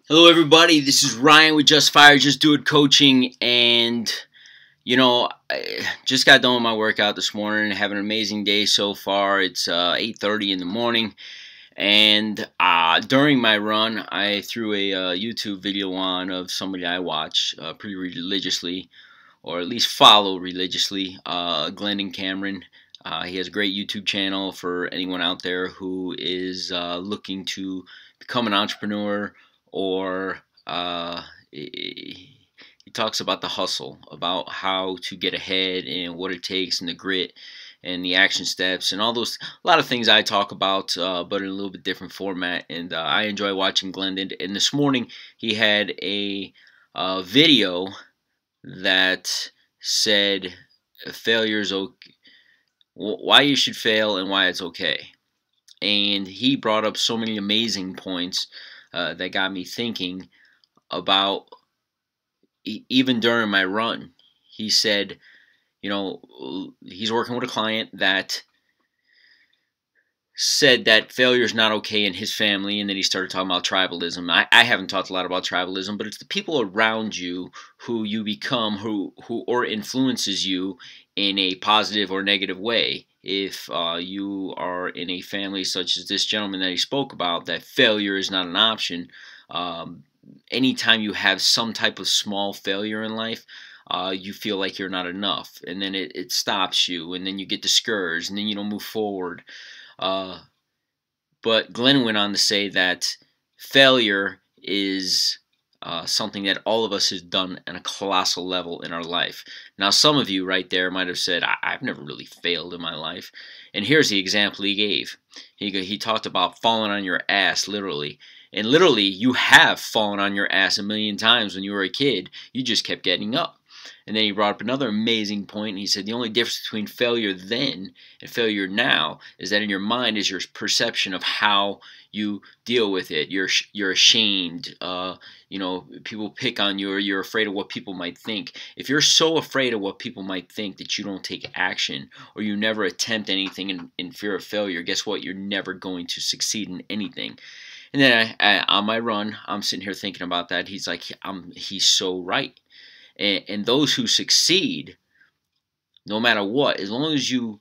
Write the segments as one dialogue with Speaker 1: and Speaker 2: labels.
Speaker 1: Hello, everybody. This is Ryan with Just Fire, Just Do It Coaching, and I just got done with my workout this morning. Having an amazing day so far. It's 8:30 in the morning, and during my run, I threw a YouTube video on of somebody I watch pretty religiously, or at least follow religiously, Glendon Cameron. He has a great YouTube channel for anyone out there who is looking to become an entrepreneur or he talks about the hustle, about how to get ahead and what it takes and the grit and the action steps and all those, a lot of things I talk about, but in a little bit different format. And I enjoy watching Glendon. And this morning he had a video that said failures, why you should fail and why it's okay. And he brought up so many amazing points that got me thinking about, even during my run. He said, he's working with a client that said that failure is not okay in his family, and then he started talking about tribalism. I haven't talked a lot about tribalism, but it's the people around you who you become, who or influences you in a positive or negative way. If you are in a family such as this gentleman that he spoke about, that failure is not an option. Anytime you have some type of small failure in life, you feel like you're not enough, and then it stops you, and then you get discouraged, and then you don't move forward. But Glenn went on to say that failure is something that all of us has done on a colossal level in our life. Now, some of you right there might have said, I've never really failed in my life. And here's the example he gave. He talked about falling on your ass, literally. And literally, you have fallen on your ass a million times when you were a kid. You just kept getting up. And then he brought up another amazing point, and he said the only difference between failure then and failure now is that in your mind is your perception of how you deal with it. You're ashamed. People pick on you, or you're afraid of what people might think. If you're so afraid of what people might think that you don't take action, or you never attempt anything in fear of failure, guess what? You're never going to succeed in anything. And then on my run, I'm sitting here thinking about that. He's like, he's so right. And those who succeed, no matter what, as long as you,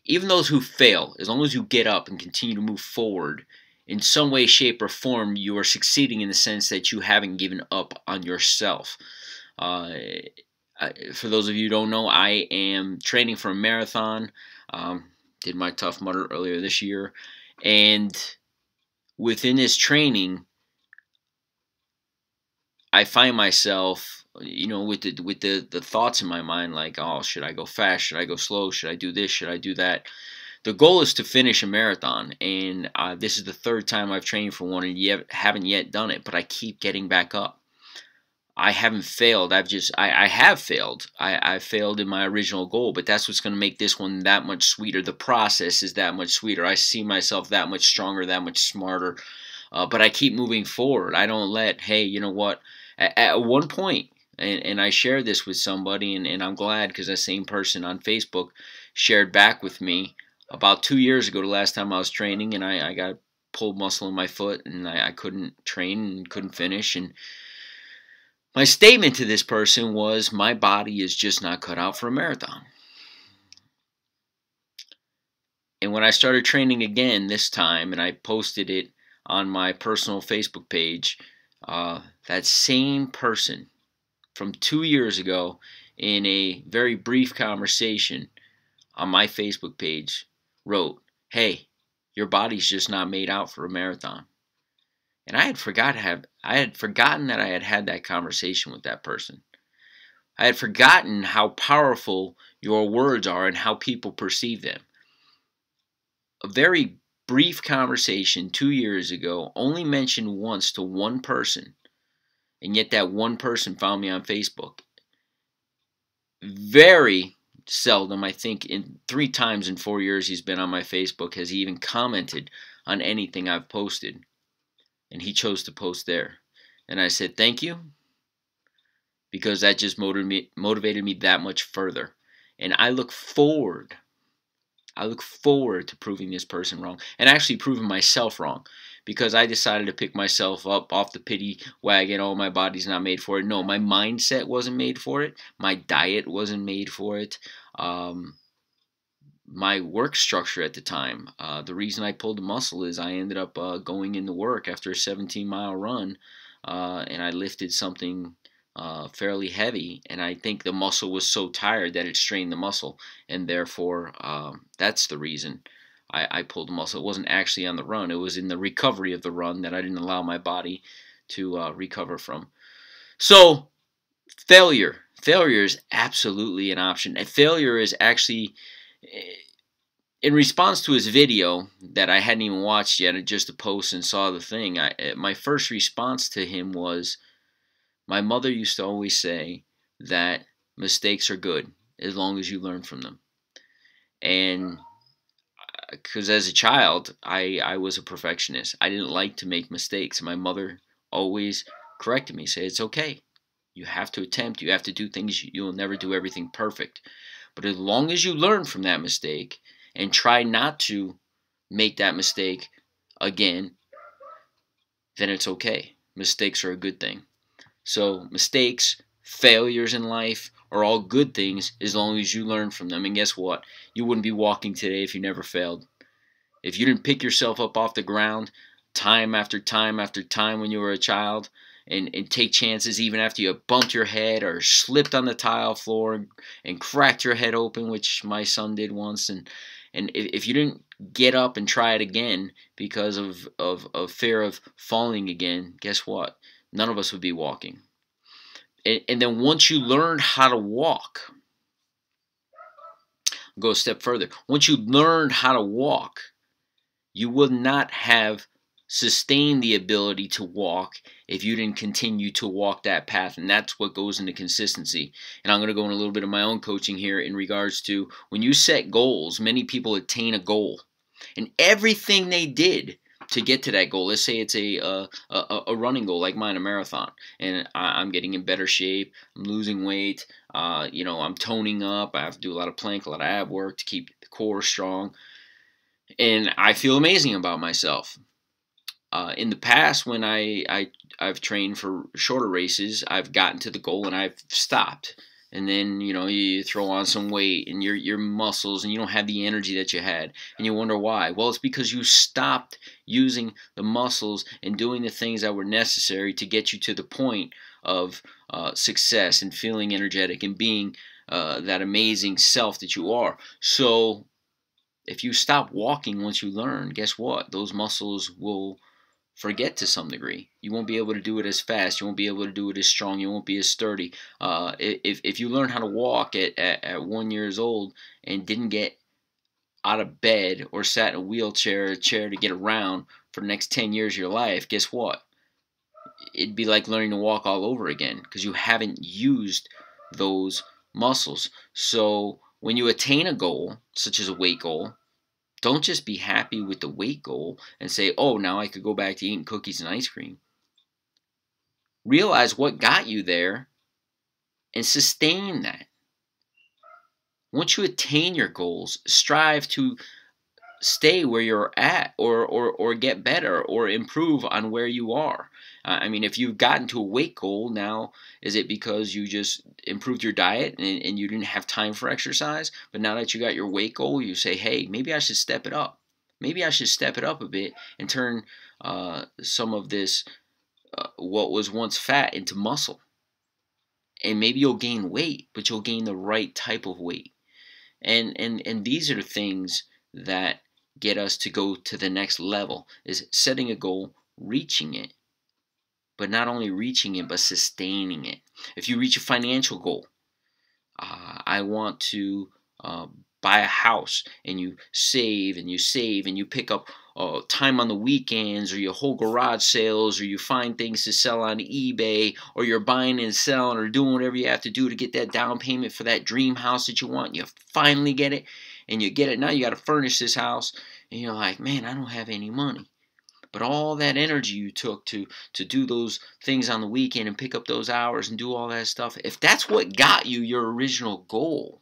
Speaker 1: even those who fail, as long as you get up and continue to move forward, in some way, shape, or form, you are succeeding in the sense that you haven't given up on yourself. For those of you who don't know, I am training for a marathon. Did my Tough Mudder earlier this year. And within this training, I find myself, with the thoughts in my mind, like, oh, should I go fast? Should I go slow? Should I do this? Should I do that? The goal is to finish a marathon, and this is the third time I've trained for one, and haven't yet done it, but I keep getting back up. I haven't failed. I have failed. I failed in my original goal, but that's what's going to make this one that much sweeter. The process is that much sweeter. I see myself that much stronger, that much smarter, but I keep moving forward. I don't let, hey, you know what? At one point, and I shared this with somebody, and I'm glad, because that same person on Facebook shared back with me about 2 years ago, the last time I was training, and I got pulled muscle in my foot, and I couldn't train and couldn't finish. And my statement to this person was, my body is just not cut out for a marathon. And when I started training again this time, and I posted it on my personal Facebook page, that same person from 2 years ago, in a very brief conversation on my Facebook page, wrote, hey, your body's just not made out for a marathon. And I had forgotten that I had that conversation with that person. I had forgotten how powerful your words are and how people perceive them. A very brief conversation 2 years ago, only mentioned once to one person, and yet that one person found me on Facebook. Very seldom, I think in 3 times in 4 years he's been on my Facebook, has he even commented on anything I've posted. And he chose to post there. And I said, thank you, because that just motivated me that much further. And I look forward to proving this person wrong, and actually proving myself wrong. because I decided to pick myself up off the pity wagon. Oh, my body's not made for it. No, my mindset wasn't made for it. My diet wasn't made for it. My work structure at the time. The reason I pulled the muscle is I ended up going into work after a 17-mile run, and I lifted something fairly heavy, and I think the muscle was so tired that it strained the muscle, and therefore that's the reason I pulled the muscle. It wasn't actually on the run. It was in the recovery of the run that I didn't allow my body to recover from. So failure is absolutely an option, and failure is actually, in response to his video that I hadn't even watched yet, just a post and saw the thing, my first response to him was, my mother used to always say that mistakes are good as long as you learn from them. And because as a child, I was a perfectionist. I didn't like to make mistakes. My mother always corrected me, said, it's okay. You have to attempt. You have to do things. You'll never do everything perfect. But as long as you learn from that mistake and try not to make that mistake again, then it's okay. Mistakes are a good thing. So mistakes, failures in life are all good things as long as you learn from them. And guess what? You wouldn't be walking today if you never failed. If you didn't pick yourself up off the ground time after time after time when you were a child, and take chances even after you bumped your head or slipped on the tile floor and cracked your head open, which my son did once, and if you didn't get up and try it again because of fear of falling again, guess what? None of us would be walking. And then once you learned how to walk, I'll go a step further. Once you learned how to walk, you would not have sustained the ability to walk if you didn't continue to walk that path. And that's what goes into consistency. And I'm going to go in a little bit of my own coaching here in regards to when you set goals. Many people attain a goal, and everything they did to get to that goal, let's say it's a running goal like mine, a marathon, and I'm getting in better shape, I'm losing weight, I'm toning up, I have to do a lot of plank, a lot of ab work to keep the core strong, and I feel amazing about myself. In the past, when I've trained for shorter races, I've gotten to the goal and I've stopped. And then, you throw on some weight and your muscles, and you don't have the energy that you had. And you wonder why. Well, it's because you stopped using the muscles and doing the things that were necessary to get you to the point of success and feeling energetic and being that amazing self that you are. So if you stop walking once you learn, guess what? Those muscles will forget to some degree. You won't be able to do it as fast. You won't be able to do it as strong. You won't be as sturdy. If you learn how to walk at 1 year old and didn't get out of bed or sat in a wheelchair or a chair to get around for the next 10 years of your life, guess what? It'd be like learning to walk all over again because you haven't used those muscles. So when you attain a goal, such as a weight goal, don't just be happy with the weight goal and say, oh, now I could go back to eating cookies and ice cream. Realize what got you there and sustain that. Once you attain your goals, strive to stay where you're at or get better or improve on where you are. If you've gotten to a weight goal now, is it because you just improved your diet and you didn't have time for exercise? But now that you got your weight goal, you say, hey, maybe I should step it up. Maybe I should step it up a bit and turn some of this, what was once fat, into muscle. And maybe you'll gain weight, but you'll gain the right type of weight. And these are the things that get us to go to the next level, is setting a goal, reaching it, but not only reaching it, but sustaining it. If you reach a financial goal, I want to buy a house, and you save and you save and you pick up time on the weekends, or you hold garage sales, or you find things to sell on eBay, or you're buying and selling or doing whatever you have to do to get that down payment for that dream house that you want. You finally get it, and you get it. Now you got to furnish this house, and you're like, man, I don't have any money. But all that energy you took to do those things on the weekend and pick up those hours and do all that stuff, if that's what got you your original goal,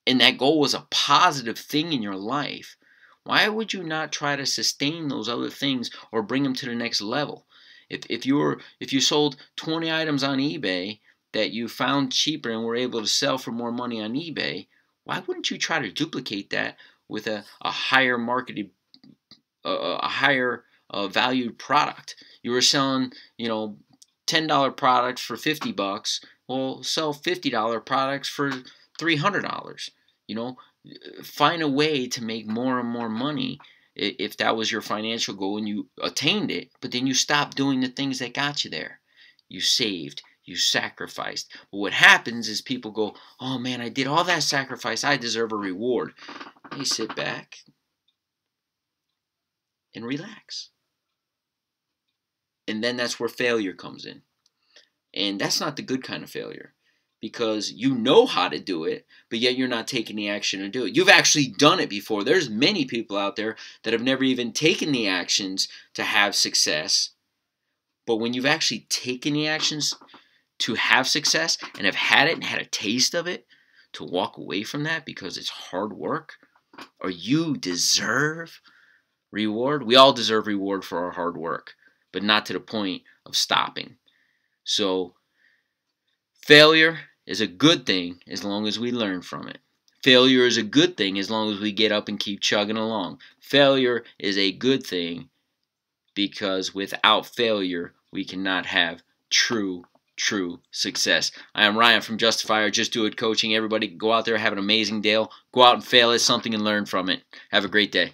Speaker 1: and that goal was a positive thing in your life, Why would you not try to sustain those other things or bring them to the next level? If you sold 20 items on eBay that you found cheaper and were able to sell for more money on eBay, why wouldn't you try to duplicate that with a higher marketed, a higher valued product? You were selling, $10 products for $50. Well, sell $50 products for $300. You know, find a way to make more and more money if that was your financial goal and you attained it, but then you stopped doing the things that got you there. You saved, you sacrificed. But what happens is people go, oh man, I did all that sacrifice, I deserve a reward. They sit back and relax. And then that's where failure comes in. And that's not the good kind of failure, because you know how to do it, but yet you're not taking the action to do it. You've actually done it before. There's many people out there that have never even taken the actions to have success. But when you've actually taken the actions to have success and have had it and had a taste of it, to walk away from that because it's hard work, or you deserve reward. We all deserve reward for our hard work, but not to the point of stopping. So failure is a good thing as long as we learn from it. Failure is a good thing as long as we get up and keep chugging along. Failure is a good thing because without failure, we cannot have true success. I am Ryan from Justifier Just Do It Coaching. Everybody go out there, have an amazing day. Go out and fail at something and learn from it. Have a great day.